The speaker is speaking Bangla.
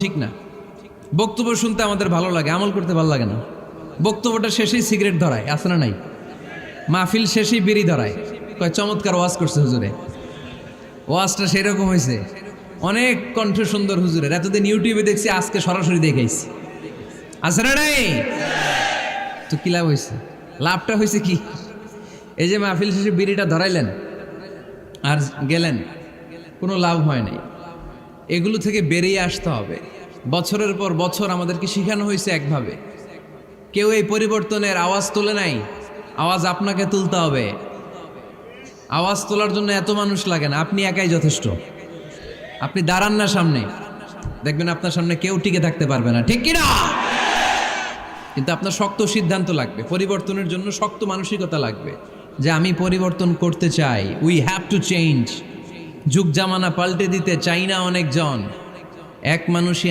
ঠিক না। বক্তব্য শুনতে আমাদের ভালো লাগে, আমল করতে ভালো লাগে না। বক্তব্যটা শেষেই সিগারেট ধরায়, আছে না নাই? মাহফিল শেষেই বিড়ি ধরায়, কয় চমৎকার ওয়াজ করছে হুজুরে। ওয়াজটা সেরকম হয়েছে, অনেক কণ্ঠ সুন্দর হুজুরের। এতদিন ইউটিউবে দেখছি, আজকে সরাসরি দেখাইছি, আছে না নাই? তো কি লাভ হয়েছে? লাভটা হয়েছে কি? এই যে মাহফিল শেষে বিড়িটা ধরাইলেন আর গেলেন, কোনো লাভ হয় নাই। এগুলো থেকে বেরিয়ে আসতে হবে। বছরের পর বছর আমাদেরকে শেখানো হয়েছে একভাবে, কেউ এই পরিবর্তনের আওয়াজ তোলে নাই। আওয়াজ আপনাকে তুলতে হবে। আওয়াজ তোলার জন্য এত মানুষ লাগে না, আপনি একাই যথেষ্ট। আপনি দাঁড়ান না সামনে, দেখবেন আপনার সামনে কেউ টিকে থাকতে পারবে না, ঠিক কিনা? কিন্তু আপনার শক্ত সিদ্ধান্ত লাগবে, পরিবর্তনের জন্য শক্ত মানসিকতা লাগবে যে আমি পরিবর্তন করতে চাই। We have to change. যুগ জামানা পাল্টে দিতে চাই না অনেকজন, এক মানুষই